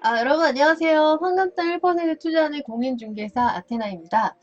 여러분 안녕하세요. 황금땅 1% 투자하는 공인중개사 아테나입니다.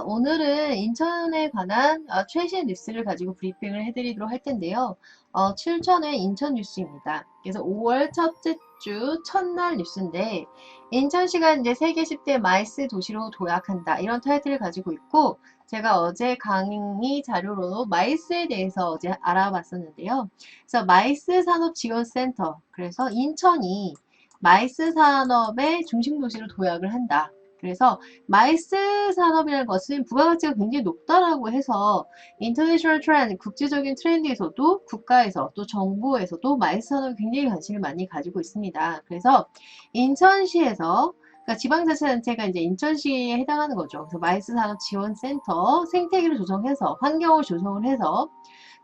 오늘은 인천에 관한 최신 뉴스를 가지고 브리핑을 해드리도록 할 텐데요. 7천의 인천 뉴스입니다. 그래서 5월 첫째 주 첫날 뉴스인데 인천시가 이제 세계 10대 마이스 도시로 도약한다 이런 타이틀을 가지고 있고 제가 어제 강의 자료로 마이스에 대해서 어제 알아봤었는데요. 그래서 마이스 산업지원센터 그래서 인천이 마이스 산업의 중심 도시로 도약을 한다. 그래서 마이스 산업이라는 것은 부가가치가 굉장히 높다라고 해서 인터내셔널 트렌드, 국제적인 트렌드에서도 국가에서 또 정부에서도 마이스 산업에 굉장히 관심을 많이 가지고 있습니다. 그래서 인천시에서 그러니까 지방자치단체가 이제 인천시에 해당하는 거죠. 그래서 마이스 산업 지원센터 생태계를 조성해서 환경을 조성을 해서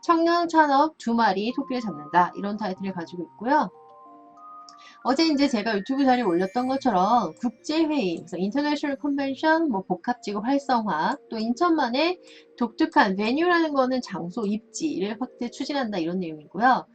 청년 산업 2마리 토끼를 잡는다 이런 타이틀을 가지고 있고요. 어제 이제 제가 유튜브 자리에 올렸던 것처럼 국제회의, 그래서 인터내셔널 컨벤션, 뭐 복합지구 활성화, 또 인천만의 독특한 베뉴라는 거는 장소, 입지를 확대 추진한다 이런 내용이고요.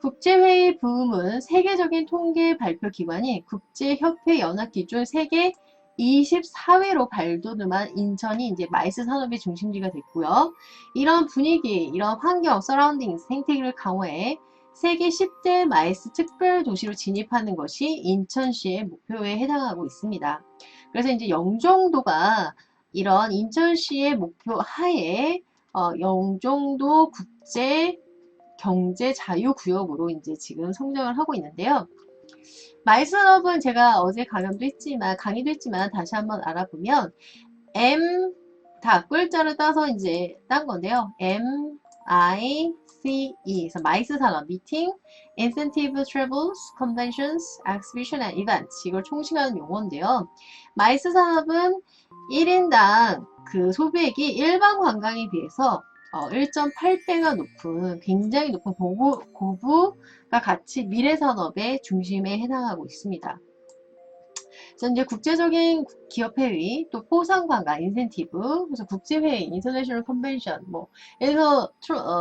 국제회의 부음은 세계적인 통계 발표 기관인 국제협회연합기준 세계 24회로 발돋움한 인천이 이제 마이스 산업의 중심지가 됐고요. 이런 분위기, 이런 환경, 서라운딩, 생태계를 강화해 세계 10대 마이스 특별 도시로 진입하는 것이 인천시의 목표에 해당하고 있습니다. 그래서 이제 영종도가 이런 인천시의 목표 하에 영종도 국제 경제 자유구역으로 이제 지금 성장을 하고 있는데요. 마이스 산업은 제가 어제 강의도 했지만 다시 한번 알아보면 M 다 글자를 따서 이제 딴 건데요. MICE 그래서 마이스 산업 미팅, Incentive Travels, Conventions, Exhibition and Events 이걸 총칭하는 용어인데요. 마이스 산업은 1인당 그 소비액이 일반 관광에 비해서 1.8배가 높은 굉장히 높은 고부가 가치 미래 산업의 중심에 해당하고 있습니다. 그래서 이제 국제적인 기업회의, 또 포상관광, 인센티브, 그래서 국제회의, 인터내셔널 컨벤션, 뭐, 그래서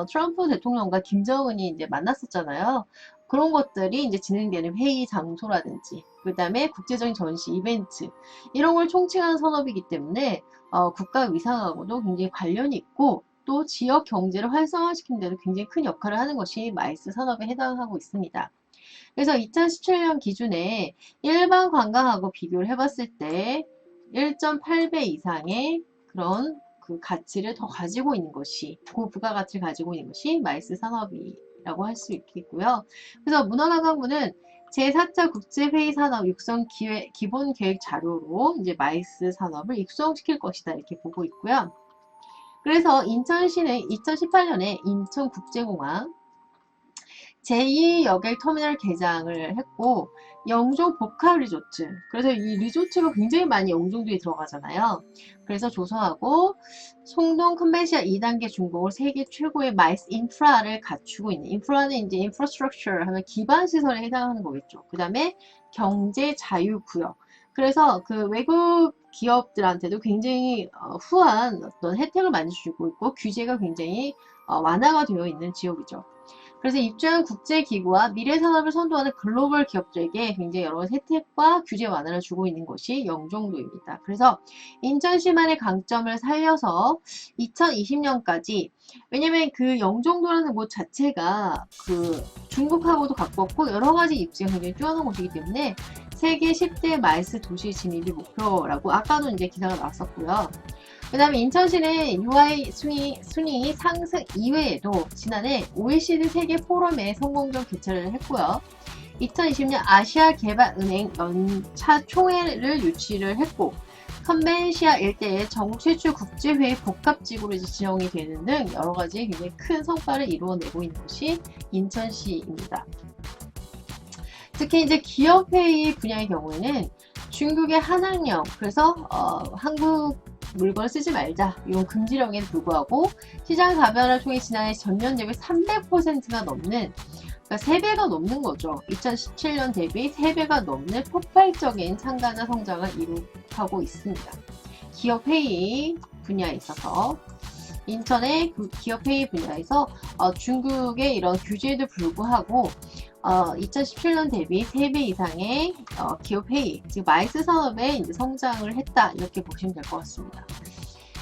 트럼프 대통령과 김정은이 이제 만났었잖아요. 그런 것들이 이제 진행되는 회의 장소라든지, 그 다음에 국제적인 전시, 이벤트, 이런 걸 총칭하는 산업이기 때문에, 국가 위상하고도 굉장히 관련이 있고, 또 지역 경제를 활성화시키는 데도 굉장히 큰 역할을 하는 것이 마이스 산업에 해당하고 있습니다. 그래서 2017년 기준에 일반 관광하고 비교를 해봤을 때 1.8배 이상의 그런 그 가치를 더 가지고 있는 것이 고부가가치를 가지고 있는 것이 마이스 산업이라고 할 수 있겠고요. 그래서 문화관광부는 제4차 국제회의 산업 육성 기본 계획 자료로 이제 마이스 산업을 육성시킬 것이다 이렇게 보고 있고요. 그래서 인천시는 2018년에 인천국제공항 제2 여객 터미널 개장을 했고 영종 복합 리조트 그래서 이 리조트가 굉장히 많이 영종도에 들어가잖아요. 그래서 조성하고 송동 컨벤시아 2단계 준공을 세계 최고의 마이스 인프라를 갖추고 있는 인프라는 이제 인프라스트럭처 하면 기반 시설에 해당하는 거겠죠. 그 다음에 경제 자유구역 그래서 그 외국 기업들한테도 굉장히 후한 어떤 혜택을 많이 주고 있고 규제가 굉장히 완화가 되어 있는 지역이죠. 그래서 입주한 국제기구와 미래산업을 선도하는 글로벌 기업들에게 굉장히 여러 혜택과 규제 완화를 주고 있는 것이 영종도입니다. 그래서 인천시만의 강점을 살려서 2020년까지 왜냐면 그 영종도라는 곳 자체가 그 중국하고도 가깝고 여러 가지 입지가 굉장히 뛰어난 곳이기 때문에 세계 10대 마이스 도시 진입이 목표라고 아까도 이제 기사가 나왔었고요. 그 다음에 인천시는 UI 순위 상승 이외에도 지난해 OECD 세계 포럼에 성공적 개최를 했고요. 2020년 아시아 개발은행 연차 총회를 유치를 했고 컨벤시아 일대에 전국 최초 국제회의 복합지구로 지정이 되는 등 여러 가지 굉장히 큰 성과를 이루어내고 있는 것이 인천시입니다. 특히 이제 기업회의 분야의 경우에는 중국의 한학령 그래서 한국 물건을 쓰지 말자 이런 금지령에도 불구하고 시장 가변을 통해 지난해 전년 대비 300%가 넘는 그러니까 3배가 넘는 거죠. 2017년 대비 3배가 넘는 폭발적인 참가자 성장을 이룩하고 있습니다. 기업회의 분야에 있어서 인천의 그 기업회의 분야에서 중국의 이런 규제에도 불구하고 2017년 대비 3배 이상의 기업 회의, 즉 마이스 산업에 이제 성장을 했다 이렇게 보시면 될 것 같습니다.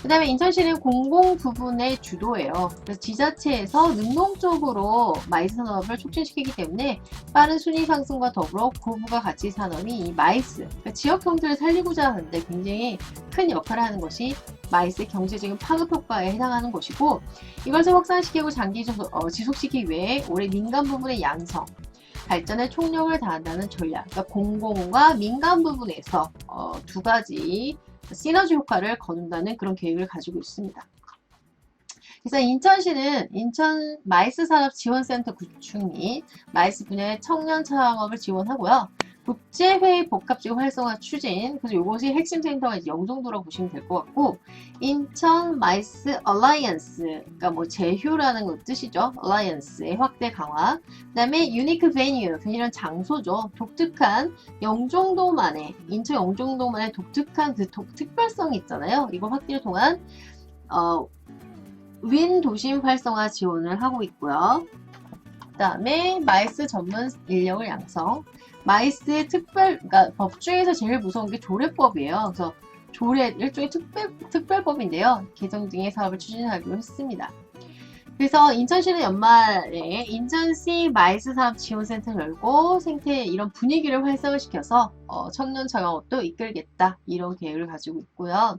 그 다음에 인천시는 공공 부분의 주도예요. 그래서 지자체에서 능동적으로 마이스 산업을 촉진시키기 때문에 빠른 순위 상승과 더불어 고부가 가치 산업이 이 마이스, 그러니까 지역 경제를 살리고자 하는데 굉장히 큰 역할을 하는 것이 마이스의 경제적인 파급 효과에 해당하는 것이고, 이것을 확산시키고 장기적으로 지속시키기 위해 올해 민간 부분의 양성, 발전에 총력을 다한다는 전략, 그러니까 공공과 민간 부분에서 두 가지 시너지 효과를 거둔다는 그런 계획을 가지고 있습니다. 그래서 인천시는 인천 마이스 산업 지원센터 구축 및 마이스 분야의 청년 창업을 지원하고요. 국제회의 복합지구 활성화 추진, 그래서 이것이 핵심 센터가 영종도라고 보시면 될 것 같고, 인천 마이스 얼라이언스, 그러니까 뭐 제휴라는 것 뜻이죠. 얼라이언스의 확대 강화. 그 다음에 유니크 베뉴, 베뉴는 장소죠. 독특한 영종도만의, 인천 영종도만의 독특한 그 특별성이 있잖아요. 이걸 확대를 통한 윈 도심 활성화 지원을 하고 있고요. 그 다음에 마이스 전문 인력을 양성. 마이스의 그러니까 법 중에서 제일 무서운 게 조례법이에요. 그래서 조례, 일종의 특별법인데요. 개정 등의 사업을 추진하기로 했습니다. 그래서 인천시는 연말에 인천시 마이스 산업 지원센터 열고 생태 이런 분위기를 활성화시켜서 청년 창업도 이끌겠다. 이런 계획을 가지고 있고요.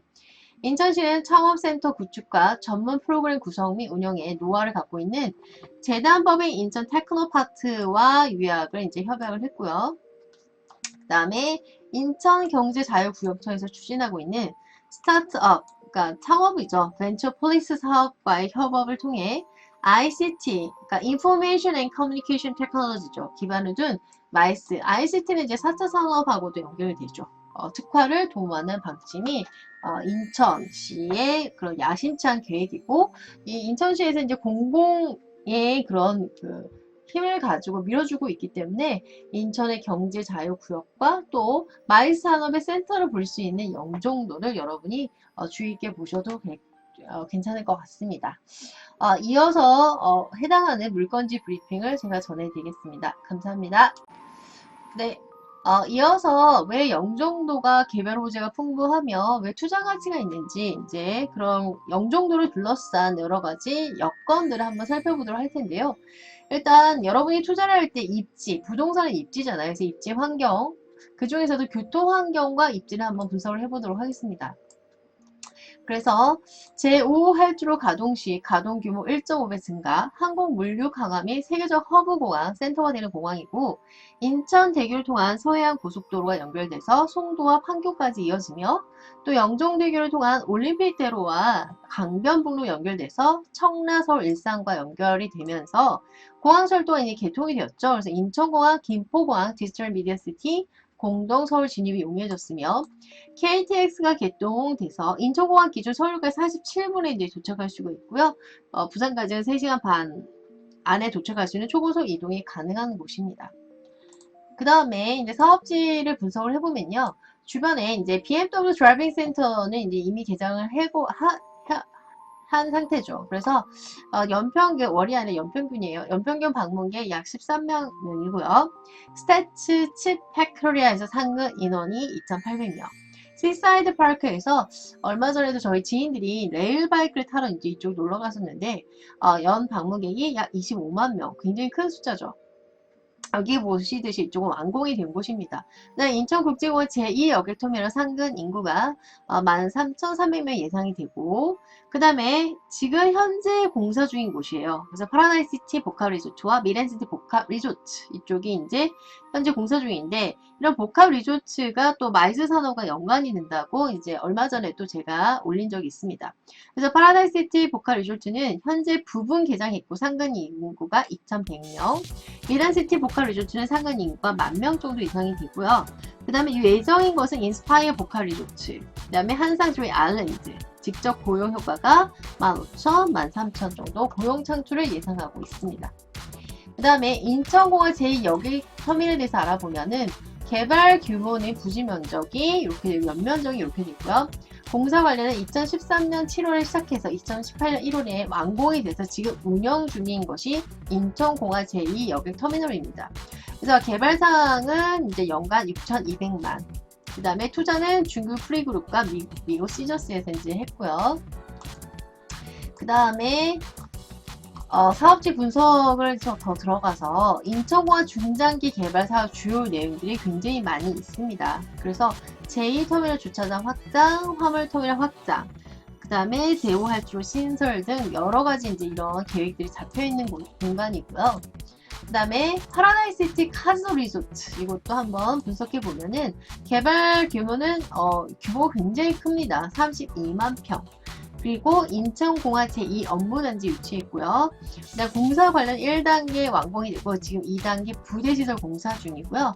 인천시는 창업센터 구축과 전문 프로그램 구성 및 운영에 노하우를 갖고 있는 재단법인 인천 테크노파트와 유약을 이제 협약을 했고요. 그 다음에 인천경제자유구역청에서 추진하고 있는 스타트업, 그러니까 창업이죠. 벤처 폴리스 사업과의 협업을 통해 ICT, 그러니까 Information and Communication Technology죠. 기반을 둔 마이스, ICT는 이제 4차 산업하고도 연결되죠. 특화를 도모하는 방침이 인천시의 그런 야심찬 계획이고, 이 인천시에서 이제 공공의 그런 힘을 가지고 밀어주고 있기 때문에 인천의 경제자유구역과 또 마이스 산업의 센터를 볼 수 있는 영종도를 여러분이 주의 있게 보셔도 괜찮을 것 같습니다. 이어서 해당하는 물건지 브리핑을 제가 전해드리겠습니다. 감사합니다. 네. 이어서 왜 영종도가 개별 호재가 풍부하며 왜 투자 가치가 있는지 이제 그런 영종도를 둘러싼 여러 가지 여건들을 한번 살펴보도록 할 텐데요. 일단 여러분이 투자를 할 때 입지, 부동산은 입지잖아요. 그래서 입지 환경, 그 중에서도 교통 환경과 입지를 한번 분석을 해보도록 하겠습니다. 그래서 제5활주로 가동 시 가동 규모 1.5배 증가, 항공 물류 강화 및 세계적 허브 공항, 센터가 되는 공항이고, 인천대교를 통한 서해안 고속도로가 연결돼서 송도와 판교까지 이어지며, 또 영종대교를 통한 올림픽대로와 강변북로 연결돼서 청라, 서울, 일산과 연결이 되면서 공항 철도가 이제 개통이 되었죠. 그래서 인천공항, 김포공항, 디지털 미디어시티, 공동 서울 진입이 용이해졌으며, KTX가 개통돼서 인천공항 기준 서울까지 47분에 이제 도착할 수가 있고요. 부산까지는 3시간 반 안에 도착할 수 있는 초고속 이동이 가능한 곳입니다. 그 다음에 이제 사업지를 분석을 해보면요. 주변에 이제 BMW 드라이빙 센터는 이제 이미 개장을 한 상태죠. 그래서 연평균, 월이 아니라 연평균이에요. 연평균 방문객 약 13명이고요. 스태츠 칩 팩토리아에서 상근 인원이 2,800명. 시사이드 파크에서 얼마 전에도 저희 지인들이 레일바이크를 타러 이제 이쪽 놀러 갔었는데 연 방문객이 약 25만 명. 굉장히 큰 숫자죠. 여기 보시듯이 이쪽은 완공이 된 곳입니다. 인천국제공항 제2여객터미널 상근 인구가 13,300명 예상이 되고, 그 다음에 지금 현재 공사 중인 곳이에요. 그래서 파라다이스시티 복합리조트와 미렌시티 복합리조트 이쪽이 이제 현재 공사 중인데, 이런 복합리조트가 또 마이스 산업과 연관이 된다고 이제 얼마 전에 또 제가 올린 적이 있습니다. 그래서 파라다이스시티 복합리조트는 현재 부분 개장했고 상근 인구가 2,100명, 미란시티 복합리조트는 상근 인구가 10,000명 정도 이상이 되고요. 그 다음에 예정인 것은 인스파이어 복합리조트, 그 다음에 한상조의 아일랜드, 직접 고용 효과가 15,000, 13,000 정도 고용 창출을 예상하고 있습니다. 그 다음에 인천공항 제2여객터미널에 대해서 알아보면은 개발 규모는 부지 면적이 이렇게 연면적이 이렇게 되고요. 공사 관련은 2013년 7월에 시작해서 2018년 1월에 완공이 돼서 지금 운영 중인 것이 인천공항 제2 여객 터미널입니다. 그래서 개발 사항은 이제 연간 6,200만. 그 다음에 투자는 중국 프리그룹과 미국 시저스에서 이제 했고요. 그 다음에 사업지 분석을 더 들어가서 인천공항 중장기 개발 사업 주요 내용들이 굉장히 많이 있습니다. 그래서 제2터미널 주차장 확장, 화물터미널 확장, 그 다음에 대우할주로 신설 등 여러가지 이제 이런 계획들이 잡혀있는 공간이고요. 그 다음에 파라다이스시티 카지노 리조트, 이것도 한번 분석해 보면은 개발 규모는 규모가 굉장히 큽니다. 32만 평. 그리고 인천공항 제2 업무단지 위치해 있고요. 그다음 공사 관련 1단계 완공이 되고 지금 2단계 부대시설 공사 중이고요.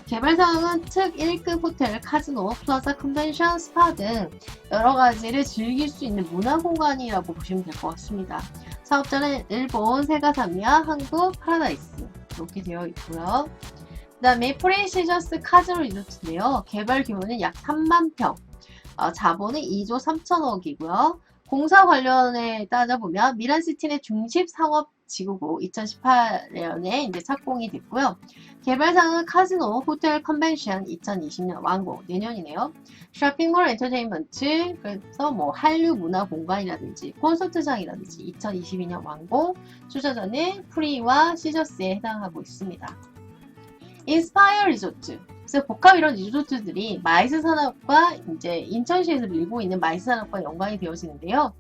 개발 사항은 특 1급 호텔, 카지노, 플라자, 컨벤션, 스파 등 여러 가지를 즐길 수 있는 문화 공간이라고 보시면 될 것 같습니다. 사업자는 일본, 세가사미야, 한국, 파라다이스 이렇게 되어 있고요. 그 다음에 프레시저스 카지노 리조트인데요. 개발 규모는 약 3만 평. 자본은 2조 3천억이고요. 공사 관련에 따져보면 미란시티 내 중심 상업 지구고 2018년에 이제 착공이 됐고요. 개발상은 카지노, 호텔, 컨벤션 2020년 완공, 내년이네요. 쇼핑몰, 엔터테인먼트, 그래서 뭐 한류 문화 공간이라든지 콘서트장이라든지 2022년 완공, 투자자는 프리와 시저스에 해당하고 있습니다. 인스파이어 리조트. 그래서 복합 이런 리조트들이 마이스 산업과 이제 인천시에서 밀고 있는 마이스 산업과 연관이 되어지는데요.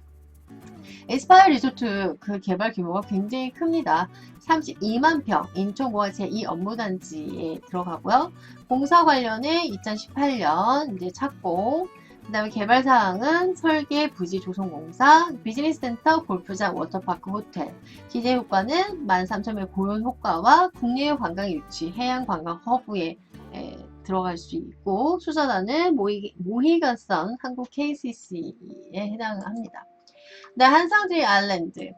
인스파이어 리조트 그 개발 규모가 굉장히 큽니다. 32만 평, 인천공항 제2 업무단지에 들어가고요. 공사 관련은 2018년 이제 착공, 그 다음에 개발 사항은 설계, 부지 조성공사, 비즈니스 센터, 골프장, 워터파크, 호텔. 기대 효과는 13,000명 고용 효과와 국내 관광 유치, 해양 관광 허브에 들어갈 수 있고, 투자자는 모히간선 한국 KCC에 해당합니다. 네, 한상지 아일랜드.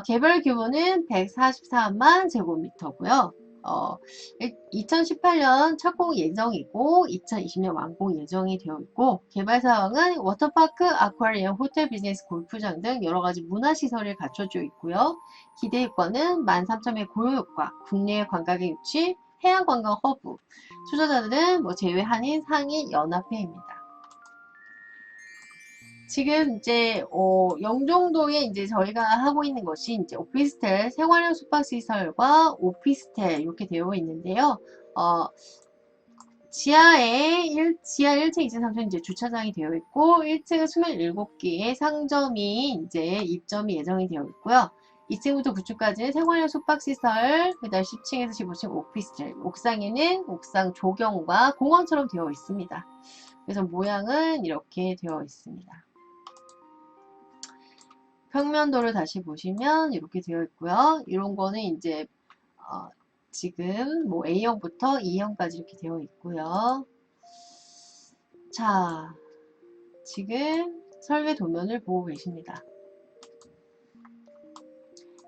개발 규모는 144만 제곱미터고요. 2018년 착공 예정이고 2020년 완공 예정이 되어 있고 개발 사항은 워터파크, 아쿠아리움, 호텔, 비즈니스, 골프장 등 여러가지 문화시설을 갖춰져 있고요. 기대 효과는 13,000명 고용효과, 국내 관광의 유치, 해양관광 허브, 투자자들은 뭐 제외 한인 상인 연합회입니다. 지금 이제 영종도에 이제 저희가 하고 있는 것이 이제 오피스텔, 생활형 숙박시설과 오피스텔 이렇게 되어 있는데요. 지하 1층, 2층, 3층 이제 주차장이 되어 있고 1층은 27개의 상점이 이제 입점이 예정이 되어 있고요. 2층부터 9층까지는 생활형 숙박시설, 그 다음 10층에서 15층 오피스텔, 옥상에는 옥상 조경과 공원처럼 되어 있습니다. 그래서 모양은 이렇게 되어 있습니다. 평면도를 다시 보시면 이렇게 되어 있고요. 이런 거는 이제 지금 뭐 A형부터 E형까지 이렇게 되어 있고요. 자, 지금 설계 도면을 보고 계십니다.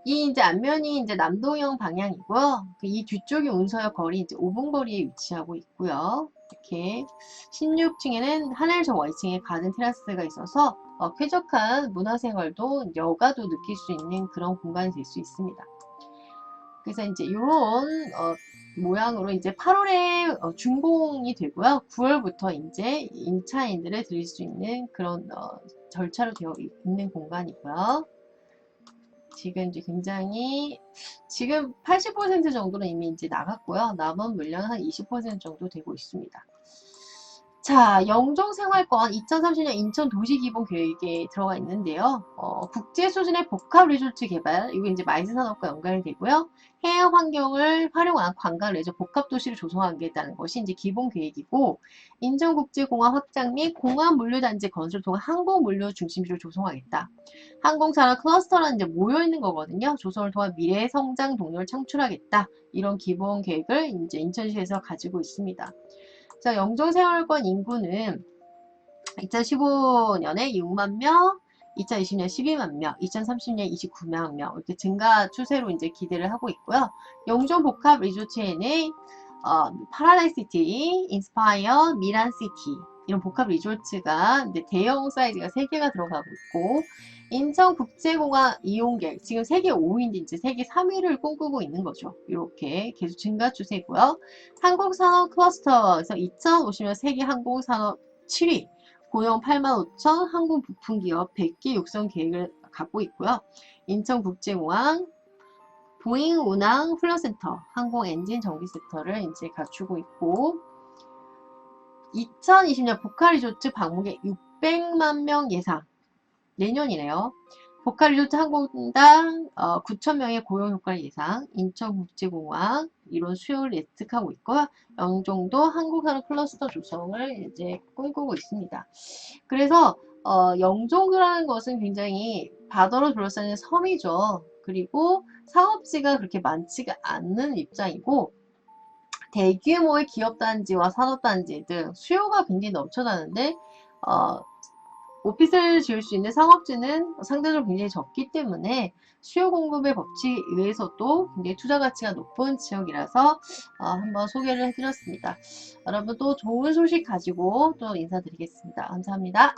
이 이제 앞면이 이제 남동형 방향이고요. 이 뒤쪽이 운서역 거리 이제 5분 거리에 위치하고 있고요. 이렇게 16층에는 하늘섬 Y층에 가든 테라스가 있어서 쾌적한 문화생활도 여가도 느낄 수 있는 그런 공간이 될 수 있습니다. 그래서 이제 이런 모양으로 이제 8월에 준공이 되고요. 9월부터 이제 임차인들을 드릴 수 있는 그런 절차로 되어 있는 공간이고요. 지금 이제 굉장히 지금 80% 정도는 이미 이제 나갔고요. 남은 물량은 한 20% 정도 되고 있습니다. 자, 영종생활권 2030년 인천 도시기본계획에 들어가 있는데요. 국제 수준의 복합 리조트 개발, 이거 이제 마이스 산업과 연관이 되고요. 해양 환경을 활용한 관광 레저 복합 도시를 조성하겠다는 것이 이제 기본 계획이고, 인천국제공항 확장 및 공항 물류단지 건설을 통한 항공 물류 중심지를 조성하겠다. 항공산업 클러스터라는 이제 모여 있는 거거든요. 조성을 통한 미래 성장 동력을 창출하겠다. 이런 기본 계획을 이제 인천시에서 가지고 있습니다. 자, 영종생활권 인구는 2015년에 6만 명, 2020년 12만 명, 2030년 29만 명 이렇게 증가 추세로 이제 기대를 하고 있고요. 영종복합 리조트에는 파라다이스시티, 인스파이어, 미란시티 이런 복합 리조트가 이제 대형 사이즈가 3개가 들어가고 있고 인천국제공항 이용객 지금 세계 5위인지 이제 세계 3위를 꿈꾸고 있는 거죠. 이렇게 계속 증가 추세고요. 항공산업 클러스터에서 2050년 세계 항공산업 7위 고용 8만 5천 항공 부품 기업 100개 육성 계획을 갖고 있고요. 인천국제공항 보잉 운항 훈련센터, 항공 엔진 정비 센터를 이제 갖추고 있고 2020년 보카리조트 방문객 600만 명 예상 내년이네요. 보카리조트 항공당 9,000명의 고용 효과를 예상 인천국제공항 이런 수요를 예측하고 있고요. 영종도 항공산업 클러스터 조성을 이제 꿈꾸고 있습니다. 그래서 영종도라는 것은 굉장히 바다로 둘러싸인 섬이죠. 그리고 사업지가 그렇게 많지가 않는 입장이고 대규모의 기업단지와 산업단지 등 수요가 굉장히 넘쳐나는데 오피스를 지을 수 있는 상업지는 상대적으로 굉장히 적기 때문에 수요 공급의 법칙에 의해서도 굉장히 투자 가치가 높은 지역이라서 한번 소개를 해드렸습니다. 여러분 또 좋은 소식 가지고 또 인사드리겠습니다. 감사합니다.